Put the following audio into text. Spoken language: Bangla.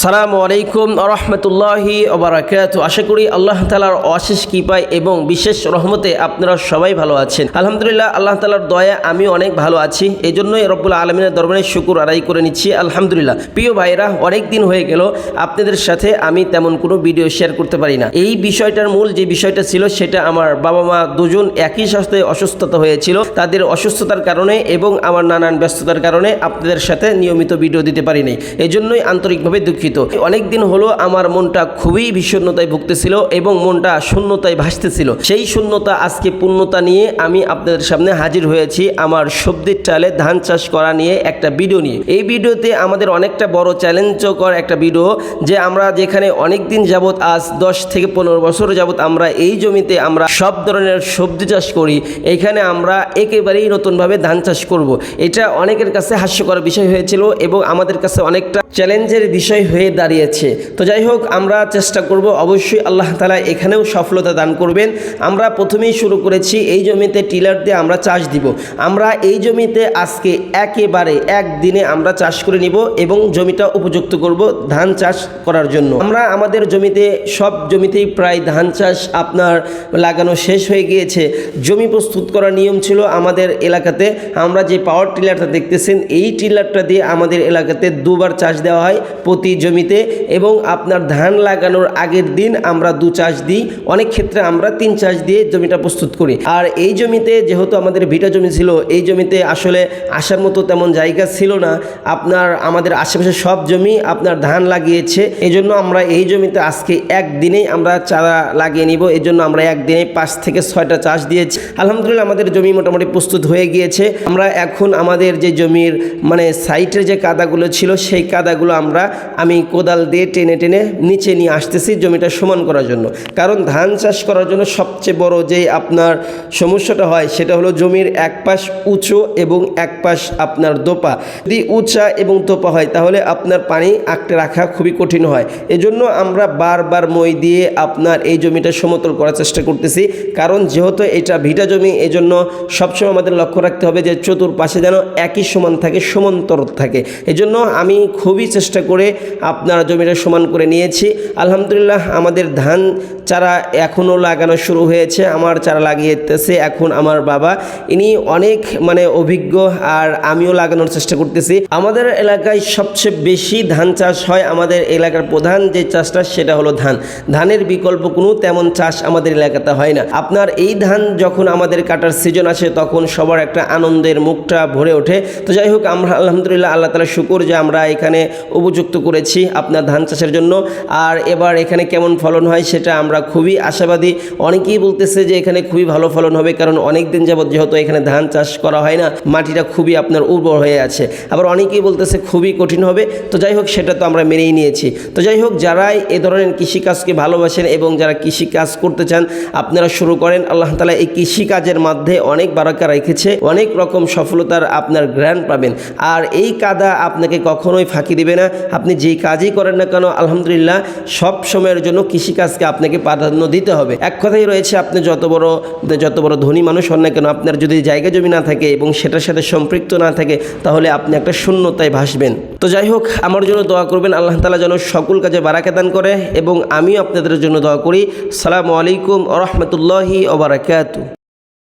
আসসালামু আলাইকুম রহমতুল্লাহি ওবারাকাতু। আশা করি আল্লাহ তাআলার অশেষ কৃপায় এবং বিশেষ রহমতে আপনারা সবাই ভালো আছেন। আলহামদুলিল্লাহ, আল্লাহ তাআলার দয়া আমি অনেক ভালো আছি। এই জন্যই রব্বুল আলমিনের দরবারে শুকুর আদায় করে নিচ্ছি আলহামদুলিল্লাহ। প্রিয় ভাইরা, অনেক দিন হয়ে গেল আপনাদের সাথে আমি তেমন কোনো ভিডিও শেয়ার করতে পারি না। এই বিষয়টার মূল যে বিষয়টা ছিল সেটা আমার বাবা মা দুজন একই সাথে অসুস্থতা হয়েছিল। তাদের অসুস্থতার কারণে এবং আমার নানান ব্যস্ততার কারণে আপনাদের সাথে নিয়মিত ভিডিও দিতে পারিনি। এই জন্যই আন্তরিকভাবে দুঃখিত। অনেক দিন হলো আমার মনটা খুবই বিষণ্ণতায় ভুগতেছিল এবং মনটা শূন্যতায় ভাসতেছিল। সেই শূন্যতা আজকে পূর্ণতা নিয়ে আমি আপনাদের সামনে হাজির হয়েছি আমার সবজির চালে ধান চাষ করা নিয়ে একটা ভিডিও নিয়ে। এই ভিডিওতে আমাদের অনেকটা বড় চ্যালেঞ্জকর একটা ভিডিও, যে আমরা যেখানে অনেক দিন যাবত, আজ 10 থেকে 15 বছর যাবত আমরা এই জমিতে আমরা সব ধরনের সবজি চাষ করি, এখানে আমরা একেবারেই নতুনভাবে ধান চাষ করব। এটা অনেকের কাছে হাস্যকর বিষয় হয়েছিল এবং আমাদের কাছে অনেকটা চ্যালেঞ্জের বিষয় হয়ে দাঁড়িয়েছে। তো যাই হোক, আমরা চেষ্টা করব, অবশ্যই আল্লাহ তাআলা এখানেও সফলতা দান করবেন। আমরা প্রথমেই শুরু করেছি এই জমিতে টিলার দিয়ে আমরা চাষ দিব। আমরা এই জমিতে আজকে একেবারে একদিনে আমরা চাষ করে নিব এবং জমিটা উপযুক্ত করব ধান চাষ করার জন্য। আমরা আমাদের জমিতে সব জমিতেই প্রায় ধান চাষ আপনার লাগানো শেষ হয়ে গিয়েছে। জমি প্রস্তুত করার নিয়ম ছিল আমাদের এলাকাতে, আমরা যে পাওয়ার টিলারটা দেখতেছেন এই টিলারটা দিয়ে আমাদের এলাকাতে দুবার চাষ দেওয়া হয় প্রতি জমিতে, এবং আপনার ধান লাগানোর আগের দিন আমরা 2 চাষ দিই, অনেক ক্ষেত্রে আমরা 3 চাষ দিয়ে জমিটা প্রস্তুত করি। আর এই জমিতে যেহেতু আমাদের ভিটা জমি ছিল, এই জমিতে আসলে আসার মতো তেমন জায়গা ছিল না। আপনার আমাদের আশেপাশে সব জমি আপনার ধান লাগিয়েছে, এই জন্য আমরা এই জমিতে আজকে একদিনেই আমরা চারা লাগিয়ে নিব। এই জন্য আমরা একদিনে 5 থেকে 6টা চাষ দিয়েছি। আলহামদুলিল্লাহ, আমাদের জমি মোটামুটি প্রস্তুত হয়ে গিয়েছে। আমরা এখন আমাদের যে জমির সাইটের যে কাদাগুলো ছিল সেই কাদাগুলো আমি কোদাল দিয়ে টেনে টেনে নিচে নিয়ে আসতেছি জমিটা সমান করার জন্য। কারণ ধান চাষ করার জন্য সবচেয়ে বড় যে আপনার সমস্যাটা হয় সেটা হলো জমির এক পাশ উঁচু এবং এক পাশ আপনার দোপা। যদি উঁচা এবং দোপা হয় তাহলে আপনার পানি আঁকড়ে রাখা খুবই কঠিন হয়। এজন্য আমরা বারবার মই দিয়ে আপনার এই জমিটা সমতল করার চেষ্টা করতেছি। কারণ যেহেতু এটা ভিটা জমি, এজন্য সবসময় আমাদের লক্ষ্য রাখতে হবে যে চতুর্পাশে যেন একই সমান থাকে, সমান্তর থাকে। এজন্য আমি খুবই চেষ্টা করে আপনার জমিটা সমান করে নিয়েছি। আলহামদুলিল্লাহ, আমাদের ধান চারা এখনও লাগানো শুরু হয়েছে। আমার চারা লাগিয়েছে এখন আমার বাবা, ইনি অনেক অভিজ্ঞ, আর আমিও লাগানোর চেষ্টা করতেছি। আমাদের এলাকায় সবচেয়ে বেশি ধান চাষ হয়। আমাদের এলাকার প্রধান যে চাষটা সেটা হলো ধান। ধানের বিকল্প কোনো তেমন চাষ আমাদের এলাকাতে হয় না। আপনার এই ধান যখন আমাদের কাটার সিজন আসে তখন সবার একটা আনন্দের মুখটা ভরে ওঠে। তো যাই হোক, আমরা আলহামদুলিল্লাহ আল্লাহ তাআলার শুকর যে আমরা এখানে উপযুক্ত করেছি আপনার ধান চাষের জন্য। আর এবার এখানে কেমন ফলন হয় সেটা আমরা খুবই আশাবাদী। অনেকেই বলতেছে যে এখানে খুবই ভালো ফলন হবে, কারণ অনেক দিন যাবত যেহেতু এখানে ধান চাষ করা হয় না, মাটিটা খুবই আপনার উর্বর হয়ে আছে। আবার অনেকেই বলতেছে খুবই কঠিন হবে। তো যাই হোক, সেটা তো আমরা মেনেই নিয়েছি। তো যাই হোক, যারাই এ ধরনের কৃষিকাজকে ভালোবাসেন এবং যারা কৃষিকাজ করতে চান আপনারা শুরু করেন। আল্লাহ তাআলা এই কৃষিকাজের মধ্যে অনেক বারাকা রেখেছে, অনেক রকম সফলতার আপনার গ্রান্ট পাবেন। আর এই কাদা আপনাকে কখনোই ফাঁকি দিবে না। আপনি যেই কাজই করেন না কেন, আলহামদুলিল্লাহ সব সময়ের জন্য কৃষিকাজকে আপনাকে প্রাধান্য দিতে হবে। এক কথাই রয়েছে, আপনি যত বড় ধনী মানুষ হন না কেন, আপনার যদি জায়গা জমি না থাকে এবং সেটার সাথে সম্পৃক্ত না থাকে তাহলে আপনি একটা শূন্যতায় ভাসবেন। তো যাই হোক, আমার জন্য দোয়া করবেন, আল্লাহ তাআলা যেন সকল কাজে বারাকা দান করে, এবং আমিও আপনাদের জন্য দোয়া করি। আসসালামু আলাইকুম ওয়া রাহমাতুল্লাহি ওয়া বারাকাতুহু।